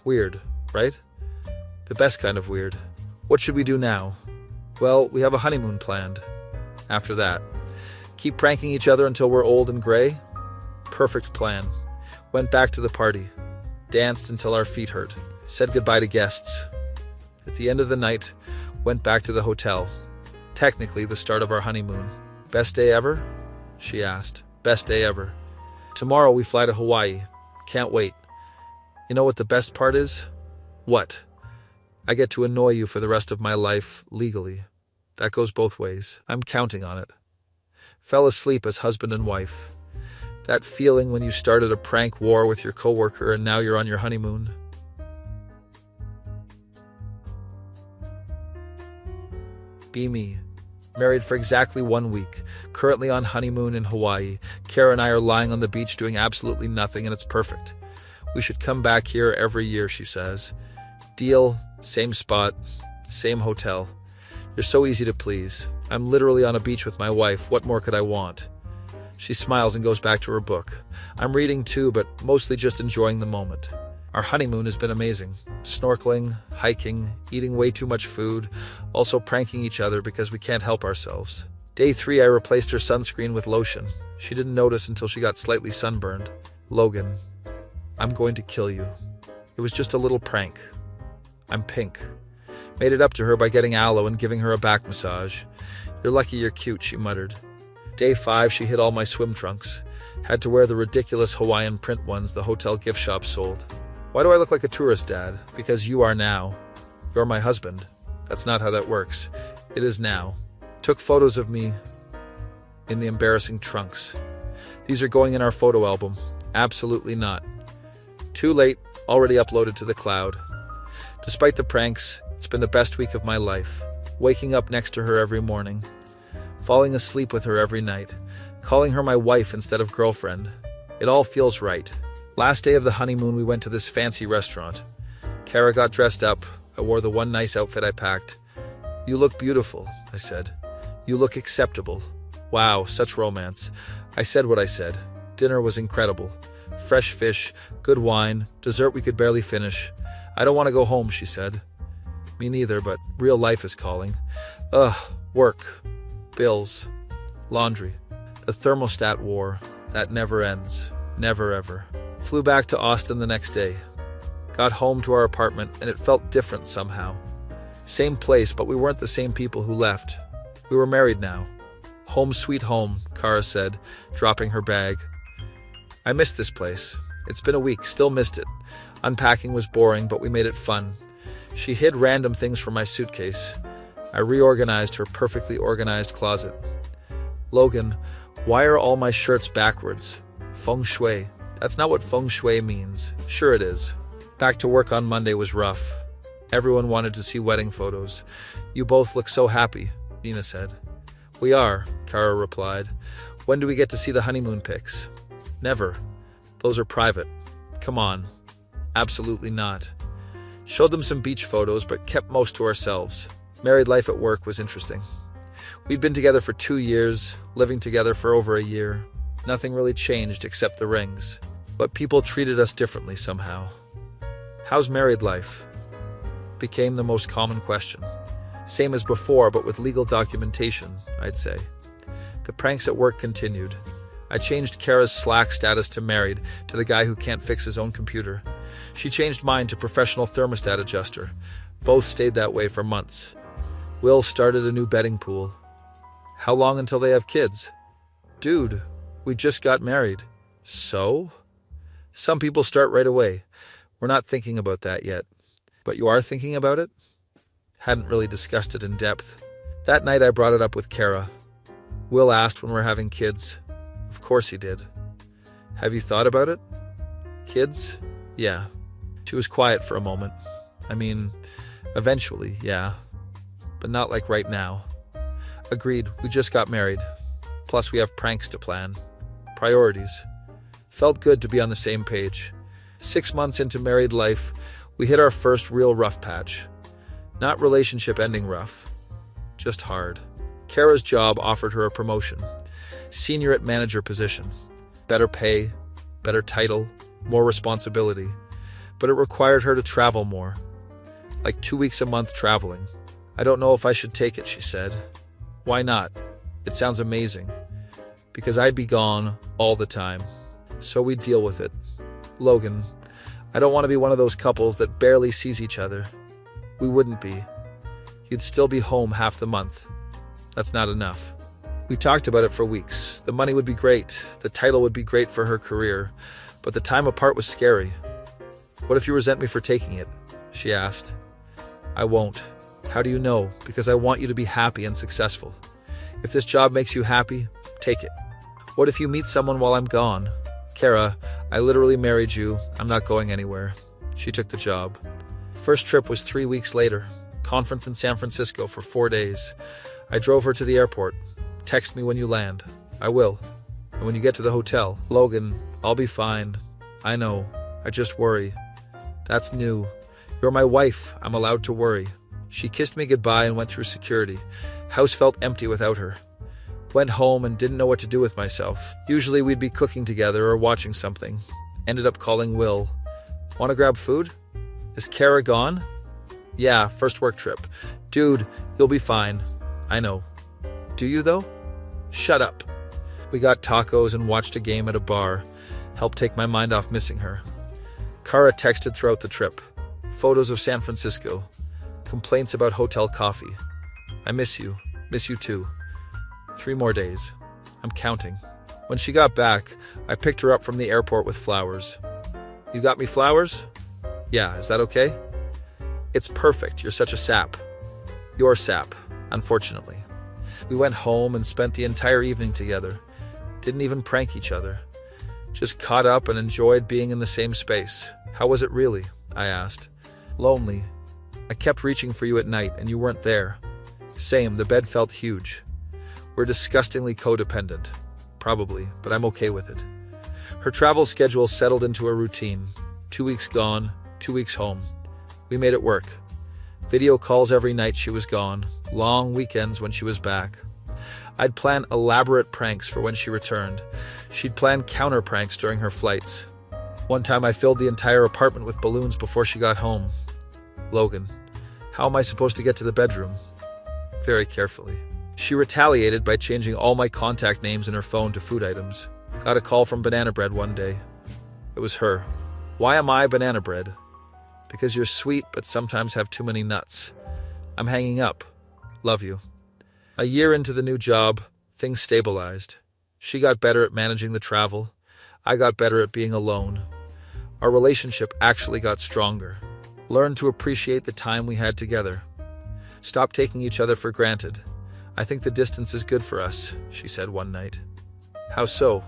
Weird, right? The best kind of weird. What should we do now? Well, we have a honeymoon planned. After that, keep pranking each other until we're old and gray? Perfect plan. Went back to the party. Danced until our feet hurt. Said goodbye to guests. At the end of the night, went back to the hotel. Technically the start of our honeymoon. Best day ever? She asked. Best day ever. Tomorrow we fly to Hawaii. Can't wait. You know what the best part is? What? I get to annoy you for the rest of my life, legally. That goes both ways. I'm counting on it. Fell asleep as husband and wife. That feeling when you started a prank war with your coworker and now you're on your honeymoon. Be me. Married for exactly 1 week. Currently on honeymoon in Hawaii. Kara and I are lying on the beach doing absolutely nothing and it's perfect. We should come back here every year, she says. Deal, same spot, same hotel. You're so easy to please. I'm literally on a beach with my wife. What more could I want? She smiles and goes back to her book. I'm reading too, but mostly just enjoying the moment. Our honeymoon has been amazing. Snorkeling, hiking, eating way too much food, also pranking each other because we can't help ourselves. Day 3, I replaced her sunscreen with lotion. She didn't notice until she got slightly sunburned. Logan, I'm going to kill you. It was just a little prank. I'm pink. Made it up to her by getting aloe and giving her a back massage. You're lucky you're cute, she muttered. Day 5, she hid all my swim trunks. Had to wear the ridiculous Hawaiian print ones the hotel gift shop sold. Why do I look like a tourist, Dad? Because you are now. You're my husband. That's not how that works. It is now. Took photos of me in the embarrassing trunks. These are going in our photo album. Absolutely not. Too late, already uploaded to the cloud. Despite the pranks, it's been the best week of my life. Waking up next to her every morning. Falling asleep with her every night. Calling her my wife instead of girlfriend. It all feels right. Last day of the honeymoon, we went to this fancy restaurant. Kara got dressed up. I wore the one nice outfit I packed. You look beautiful, I said. You look acceptable. Wow, such romance. I said what I said. Dinner was incredible. Fresh fish, good wine, dessert we could barely finish. I don't want to go home, she said. Me neither, but real life is calling. Work, bills, laundry. The thermostat war, that never ends. Never ever. Flew back to Austin the next day. Got home to our apartment and it felt different somehow. Same place, but we weren't the same people who left. We were married now. Home sweet home, Kara said, dropping her bag. I missed this place. It's been a week, still missed it. Unpacking was boring, but we made it fun. She hid random things from my suitcase. I reorganized her perfectly organized closet. Logan, why are all my shirts backwards? Feng shui. That's not what feng shui means. Sure it is. Back to work on Monday was rough. Everyone wanted to see wedding photos. You both look so happy, Nina said. We are, Kara replied. When do we get to see the honeymoon pics? Never. Those are private. Come on. Absolutely not. Showed them some beach photos, but kept most to ourselves. Married life at work was interesting. We'd been together for 2 years, living together for over a year. Nothing really changed except the rings. But people treated us differently somehow. How's married life? Became the most common question. Same as before, but with legal documentation, I'd say. The pranks at work continued. I changed Kara's Slack status to married, to the guy who can't fix his own computer. She changed mine to professional thermostat adjuster. Both stayed that way for months. Will started a new betting pool. How long until they have kids? Dude, we just got married. So? Some people start right away. We're not thinking about that yet. But you are thinking about it? Hadn't really discussed it in depth. That night I brought it up with Kara. Will asked when we're having kids. Of course he did. Have you thought about it? Kids? Yeah. She was quiet for a moment. I mean, eventually, yeah. But not like right now. Agreed, we just got married. Plus we have pranks to plan. Priorities. Felt good to be on the same page. 6 months into married life, we hit our first real rough patch. Not relationship ending rough. Just hard. Kara's job offered her a promotion. Senior at manager position. Better pay, better title, more responsibility. But it required her to travel more. Like 2 weeks a month traveling. I don't know if I should take it, she said. Why not? It sounds amazing. Because I'd be gone all the time. So we'd deal with it. Logan, I don't want to be one of those couples that barely sees each other. We wouldn't be. You'd still be home half the month. That's not enough. We talked about it for weeks. The money would be great. The title would be great for her career. But the time apart was scary. What if you resent me for taking it? She asked. I won't. How do you know? Because I want you to be happy and successful. If this job makes you happy, take it. What if you meet someone while I'm gone? Kara, I literally married you. I'm not going anywhere. She took the job. First trip was 3 weeks later. Conference in San Francisco for 4 days. I drove her to the airport. Text me when you land. I will. And when you get to the hotel, Logan, I'll be fine. I know. I just worry. That's new. You're my wife. I'm allowed to worry. She kissed me goodbye and went through security. House felt empty without her. Went home and didn't know what to do with myself. Usually we'd be cooking together or watching something. Ended up calling Will. Want to grab food? Is Kara gone? Yeah, first work trip. Dude, you'll be fine. I know. Do you though? Shut up. We got tacos and watched a game at a bar. Helped take my mind off missing her. Kara texted throughout the trip. Photos of San Francisco. Complaints about hotel coffee. I miss you. Miss you too. 3 more days. I'm counting. When she got back, I picked her up from the airport with flowers. You got me flowers? Yeah, is that okay? It's perfect. You're such a sap. You're sap, unfortunately. We went home and spent the entire evening together. Didn't even prank each other. Just caught up and enjoyed being in the same space. How was it really? I asked. Lonely. I kept reaching for you at night and you weren't there. Same, the bed felt huge. We're disgustingly codependent. Probably, but I'm okay with it. Her travel schedule settled into a routine. 2 weeks gone, 2 weeks home. We made it work. Video calls every night she was gone. Long weekends when she was back. I'd plan elaborate pranks for when she returned. She'd plan counter pranks during her flights. One time I filled the entire apartment with balloons before she got home. Logan, how am I supposed to get to the bedroom? Very carefully. She retaliated by changing all my contact names in her phone to food items. Got a call from Banana Bread one day. It was her. Why am I Banana Bread? Because you're sweet but sometimes have too many nuts. I'm hanging up. Love you. A year into the new job, things stabilized. She got better at managing the travel. I got better at being alone. Our relationship actually got stronger. Learned to appreciate the time we had together. Stop taking each other for granted. I think the distance is good for us, she said one night. How so?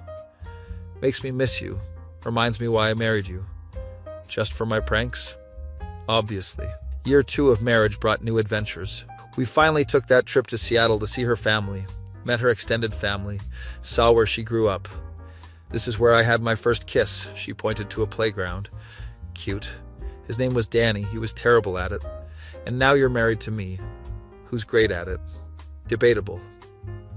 Makes me miss you. Reminds me why I married you. Just for my pranks? Obviously. Year 2 of marriage brought new adventures. We finally took that trip to Seattle to see her family. Met her extended family. Saw where she grew up. This is where I had my first kiss, she pointed to a playground. Cute. His name was Danny. He was terrible at it. And now you're married to me. Who's great at it? Debatable.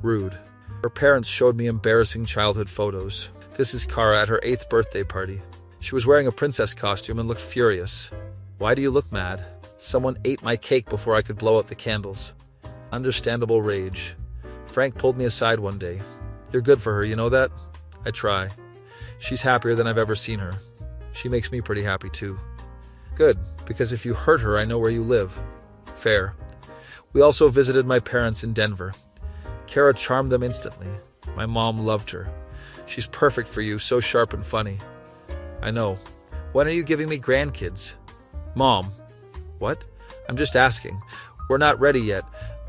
Rude. Her parents showed me embarrassing childhood photos. This is Kara at her 8th birthday party. She was wearing a princess costume and looked furious. Why do you look mad? Someone ate my cake before I could blow out the candles. Understandable rage. Frank pulled me aside one day. You're good for her, you know that? I try. She's happier than I've ever seen her. She makes me pretty happy too. Good, because if you hurt her, I know where you live. Fair. We also visited my parents in Denver. Kara charmed them instantly. My mom loved her. She's perfect for you, so sharp and funny. I know. When are you giving me grandkids? Mom. What? I'm just asking. We're not ready yet.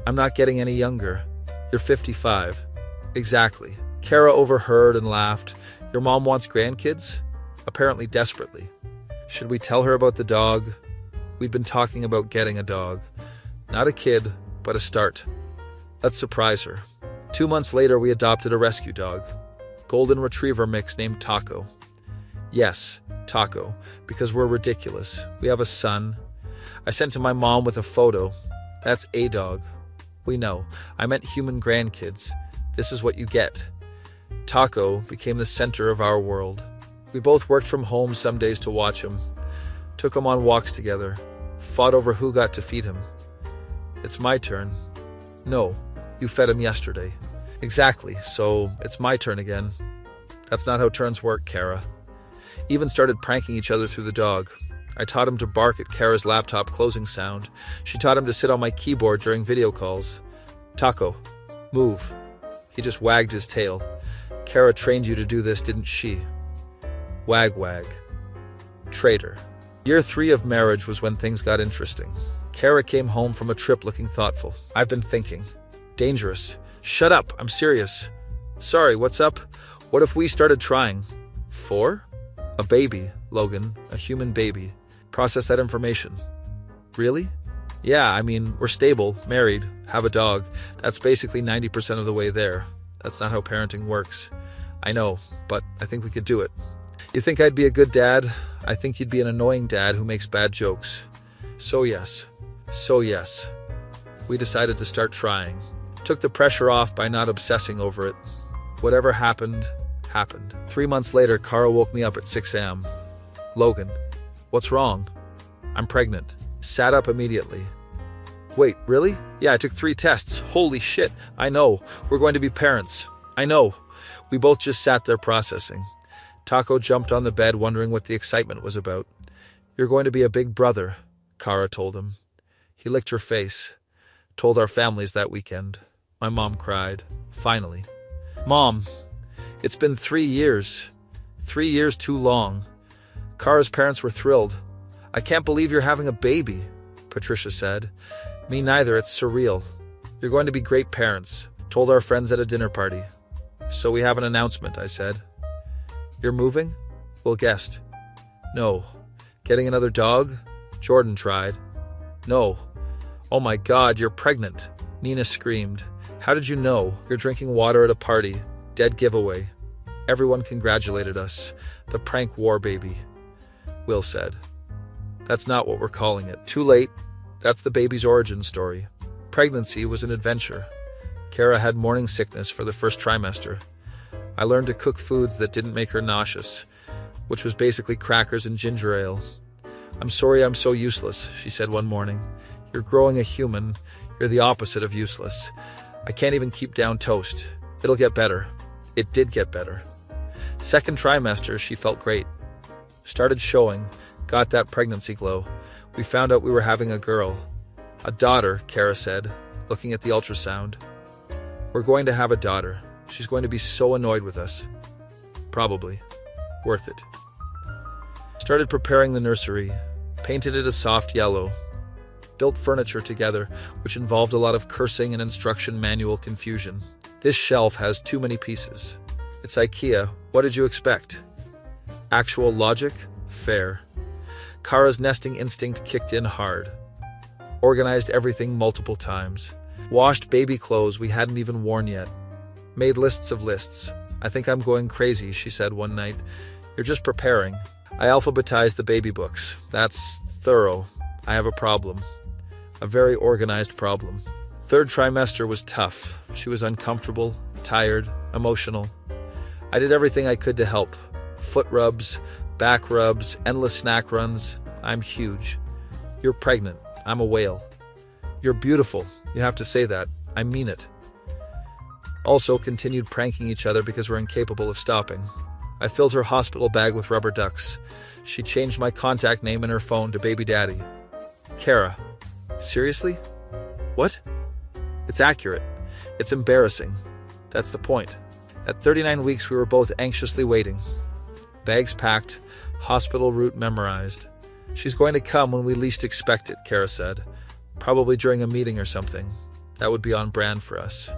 I'm not getting any younger. You're 55. Exactly. Kara overheard and laughed. Your mom wants grandkids? Apparently desperately. Should we tell her about the dog? We'd been talking about getting a dog. Not a kid, but a start. Let's surprise her. 2 months later, we adopted a rescue dog. Golden Retriever mix named Taco. Yes, Taco, because we're ridiculous. We have a son. I sent to my mom with a photo. That's a dog. We know. I meant human grandkids. This is what you get. Taco became the center of our world. We both worked from home some days to watch him. Took him on walks together. Fought over who got to feed him. It's my turn. No, you fed him yesterday. Exactly, so it's my turn again. That's not how turns work, Kara. Even started pranking each other through the dog. I taught him to bark at Kara's laptop closing sound. She taught him to sit on my keyboard during video calls. Taco, move. He just wagged his tail. Kara trained you to do this, didn't she? Wag wag. Traitor. Year 3 of marriage was when things got interesting. Kara came home from a trip looking thoughtful. I've been thinking. Dangerous. Shut up, I'm serious. Sorry, what's up? What if we started trying? 4? A baby, Logan. A human baby. Process that information. Really? Yeah, I mean, we're stable, married, have a dog. That's basically 90% of the way there. That's not how parenting works. I know, but I think we could do it. You think I'd be a good dad? I think you'd be an annoying dad who makes bad jokes. So yes. We decided to start trying. Took the pressure off by not obsessing over it. Whatever happened, happened. 3 months later, Kara woke me up at 6 a.m. Logan, what's wrong? I'm pregnant. Sat up immediately. Wait, really? Yeah, I took 3 tests. Holy shit. I know. We're going to be parents. I know. We both just sat there processing. Taco jumped on the bed wondering what the excitement was about. You're going to be a big brother, Kara told him. He licked her face. Told our families that weekend. My mom cried. Finally. Mom, it's been 3 years. 3 years too long. Kara's parents were thrilled. I can't believe you're having a baby, Patricia said. Me neither, it's surreal. You're going to be great parents, told our friends at a dinner party. So we have an announcement, I said. You're moving? Will guessed. No. Getting another dog? Jordan tried. No. Oh my God, you're pregnant. Nina screamed. How did you know? You're drinking water at a party. Dead giveaway. Everyone congratulated us. The prank war baby. Will said. That's not what we're calling it. Too late. That's the baby's origin story. Pregnancy was an adventure. Kara had morning sickness for the first trimester. I learned to cook foods that didn't make her nauseous, which was basically crackers and ginger ale. I'm sorry I'm so useless, she said one morning. You're growing a human. You're the opposite of useless. I can't even keep down toast. It'll get better. It did get better. Second trimester, she felt great. Started showing, got that pregnancy glow. We found out we were having a girl. A daughter, Kara said, looking at the ultrasound. We're going to have a daughter. She's going to be so annoyed with us. Probably. Worth it. Started preparing the nursery. Painted it a soft yellow. Built furniture together, which involved a lot of cursing and instruction manual confusion. This shelf has too many pieces. It's IKEA. What did you expect? Actual logic? Fair. Kara's nesting instinct kicked in hard. Organized everything multiple times. Washed baby clothes we hadn't even worn yet. Made lists of lists. I think I'm going crazy, she said one night. You're just preparing. I alphabetized the baby books. That's thorough. I have a problem. A very organized problem. Third trimester was tough. She was uncomfortable, tired, emotional. I did everything I could to help. Foot rubs, back rubs, endless snack runs. I'm huge. You're pregnant. I'm a whale. You're beautiful. You have to say that. I mean it. Also continued pranking each other because we're incapable of stopping. I filled her hospital bag with rubber ducks. She changed my contact name in her phone to Baby Daddy. Kara. Seriously? What? It's accurate. It's embarrassing. That's the point. At 39 weeks, we were both anxiously waiting. Bags packed, hospital route memorized. She's going to come when we least expect it, Kara said. Probably during a meeting or something. That would be on brand for us.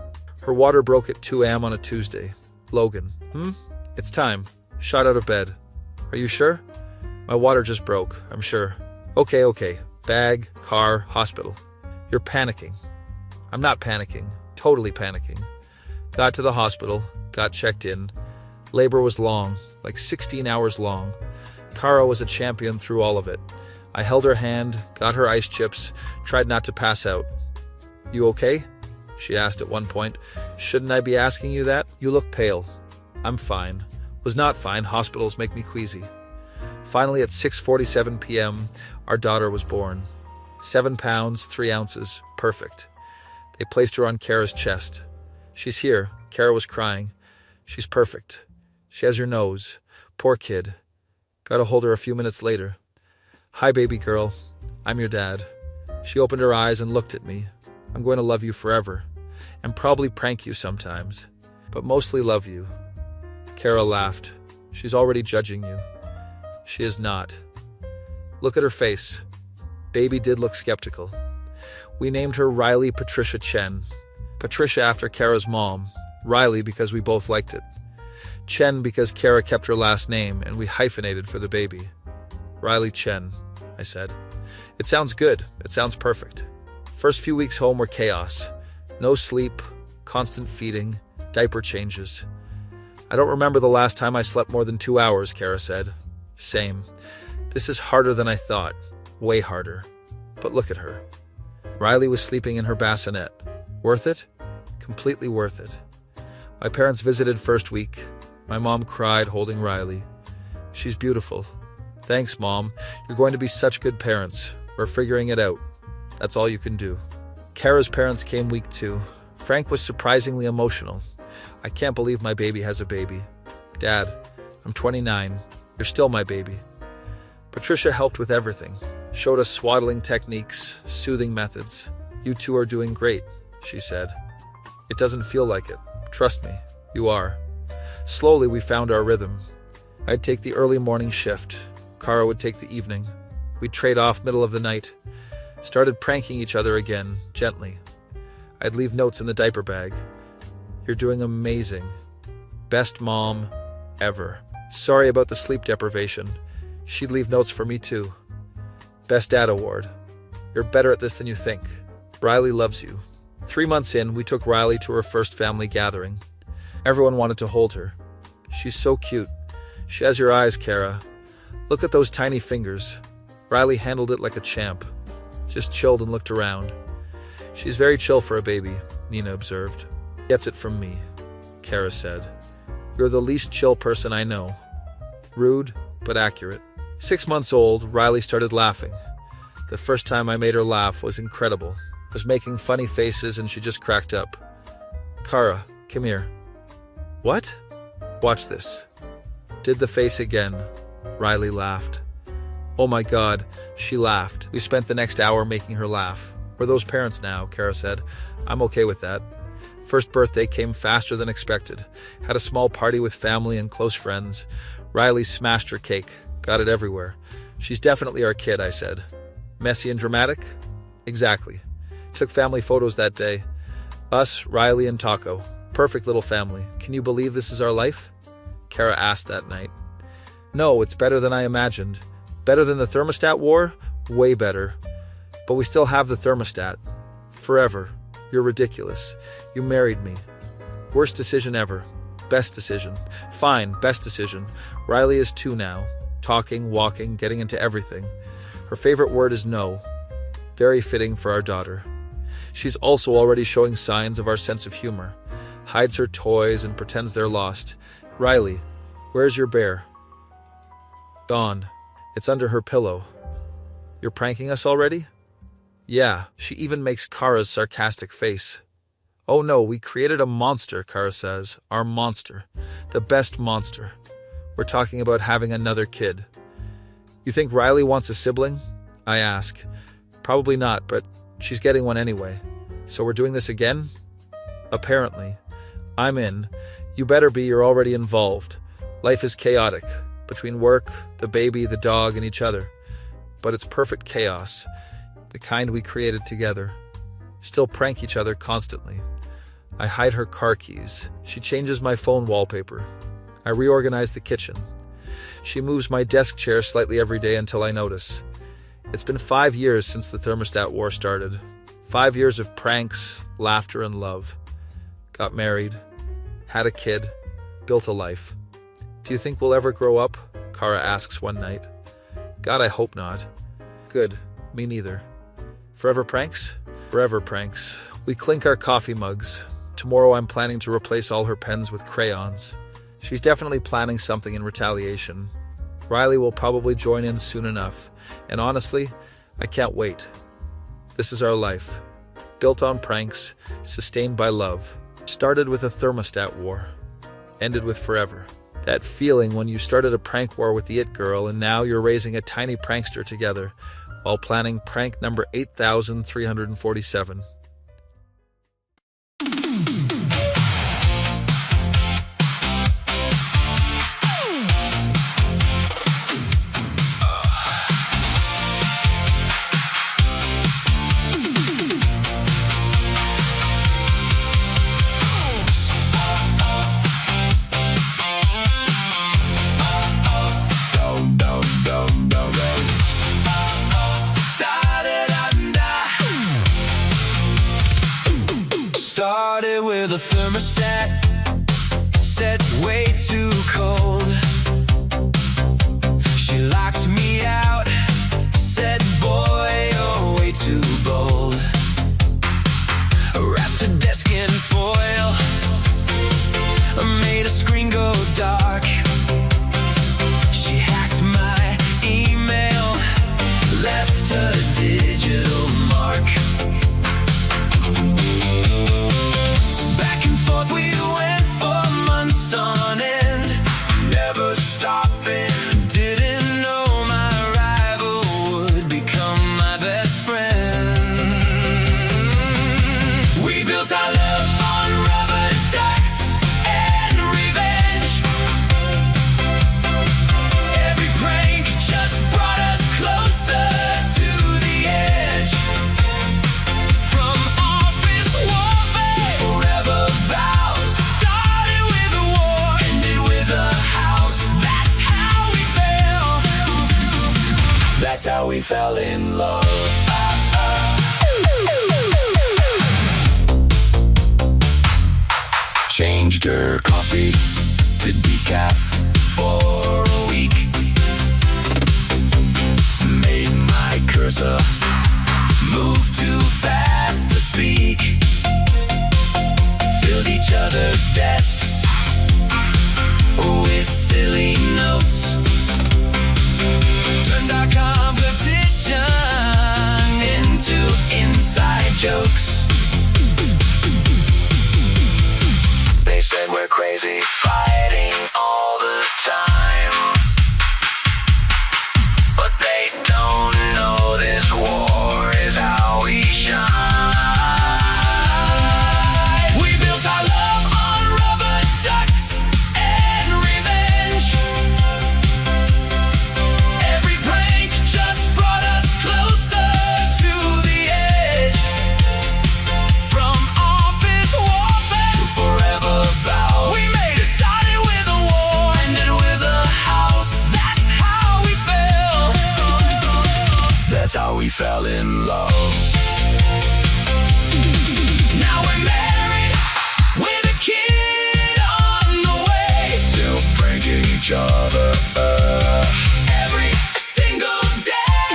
Her water broke at 2 a.m. on a Tuesday. Logan. It's time. Shot out of bed. Are you sure? My water just broke, I'm sure. Okay. Bag, car, hospital. You're panicking. I'm not panicking. Totally panicking. Got to the hospital. Got checked in. Labor was long, like 16 hours long. Kara was a champion through all of it. I held her hand, got her ice chips, tried not to pass out. You okay? She asked at one point. Shouldn't I be asking you that? You look pale. I'm fine. Was not fine. Hospitals make me queasy. Finally, at 6:47 p.m., our daughter was born. 7 pounds, 3 ounces. Perfect. They placed her on Kara's chest. She's here. Kara was crying. She's perfect. She has your nose. Poor kid. Got to hold her a few minutes later. Hi, baby girl. I'm your dad. She opened her eyes and looked at me. I'm going to love you forever. And probably prank you sometimes. But mostly love you. Kara laughed. She's already judging you. She is not. Look at her face. Baby did look skeptical. We named her Riley Patricia Chen. Patricia after Kara's mom. Riley because we both liked it. Chen because Kara kept her last name and we hyphenated for the baby. Riley Chen, I said. It sounds good. It sounds perfect. First few weeks home were chaos. No sleep, constant feeding, diaper changes. I don't remember the last time I slept more than 2 hours, Kara said. Same. This is harder than I thought. Way harder. But look at her. Riley was sleeping in her bassinet. Worth it? Completely worth it. My parents visited first week. My mom cried holding Riley. She's beautiful. Thanks, Mom. You're going to be such good parents. We're figuring it out. That's all you can do. Kara's parents came week 2. Frank was surprisingly emotional. I can't believe my baby has a baby. Dad, I'm 29. You're still my baby. Patricia helped with everything. Showed us swaddling techniques, soothing methods. You two are doing great, she said. It doesn't feel like it. Trust me, you are. Slowly we found our rhythm. I'd take the early morning shift. Kara would take the evening. We'd trade off middle of the night. Started pranking each other again, gently. I'd leave notes in the diaper bag. You're doing amazing. Best mom ever. Sorry about the sleep deprivation. She'd leave notes for me too. Best dad award. You're better at this than you think. Riley loves you. 3 months in, we took Riley to her first family gathering. Everyone wanted to hold her. She's so cute. She has your eyes, Kara. Look at those tiny fingers. Riley handled it like a champ. Just chilled and looked around. She's very chill for a baby, Nina observed. Gets it from me, Kara said. You're the least chill person I know. Rude, but accurate. 6 months old, Riley started laughing. The first time I made her laugh was incredible. I was making funny faces and she just cracked up. Kara, come here. What? Watch this. Did the face again. Riley laughed. Oh my God, she laughed. We spent the next hour making her laugh. We're those parents now, Kara said. I'm okay with that. First birthday came faster than expected. Had a small party with family and close friends. Riley smashed her cake. Got it everywhere. She's definitely our kid, I said. Messy and dramatic? Exactly. Took family photos that day. Us, Riley, and Taco. Perfect little family. Can you believe this is our life? Kara asked that night. No, it's better than I imagined. Better than the thermostat war? Way better. But we still have the thermostat. Forever. You're ridiculous. You married me. Worst decision ever. Best decision. Fine, best decision. Riley is 2 now. Talking, walking, getting into everything. Her favorite word is no. Very fitting for our daughter. She's also already showing signs of our sense of humor. Hides her toys and pretends they're lost. Riley, where's your bear? Gone. It's under her pillow. You're pranking us already? Yeah, she even makes Kara's sarcastic face. Oh no, we created a monster, Kara says. Our monster. The best monster. We're talking about having another kid. You think Riley wants a sibling? I ask. Probably not, but she's getting one anyway. So we're doing this again? Apparently. I'm in. You better be, you're already involved. Life is chaotic. Between work, the baby, the dog, and each other. But it's perfect chaos. The kind we created together. Still prank each other constantly. I hide her car keys. She changes my phone wallpaper. I reorganize the kitchen. She moves my desk chair slightly every day until I notice. It's been 5 years since the thermostat war started. 5 years of pranks, laughter, and love. Got married. Had a kid. Built a life. Do you think we'll ever grow up? Kara asks one night. God, I hope not. Good. Me neither. Forever pranks? Forever pranks. We clink our coffee mugs. Tomorrow I'm planning to replace all her pens with crayons. She's definitely planning something in retaliation. Riley will probably join in soon enough. And honestly, I can't wait. This is our life. Built on pranks, sustained by love. Started with a thermostat war. Ended with forever. That feeling when you started a prank war with the It Girl and now you're raising a tiny prankster together while planning prank number 8,347. Started with a thermostat set way too cold. She locked me out, said, boy, you're way too bold. Wrapped her desk in foil, made a screen go dark. She hacked my email, left a digital mark. We went for months on end, never stopping. Didn't know my rival would become my best friend. We built our love on rubber ducks and revenge. Every prank just brought us closer to the edge. From office warfare to forever vows. That's how we fell in love. Changed her coffee to decaf for a week. Made my cursor move too fast to speak. Filled each other's desks with silly notes. Turned our competition into inside jokes. They said we're crazy, fighting all the time. But they don't know this war is how we shine. We built our love on rubber ducks and revenge. That's how we fell in love. Now we're married with a kid on the way. Still pranking each other every single day.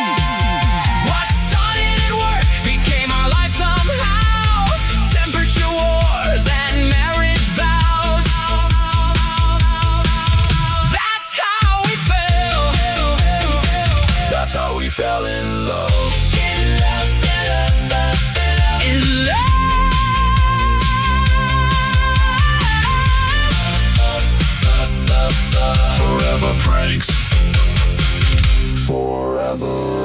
What started at work became our life somehow. Temperature wars and marriage vows. That's how we fell. That's how we fell in love. In love, in love. Forever pranks. Forever.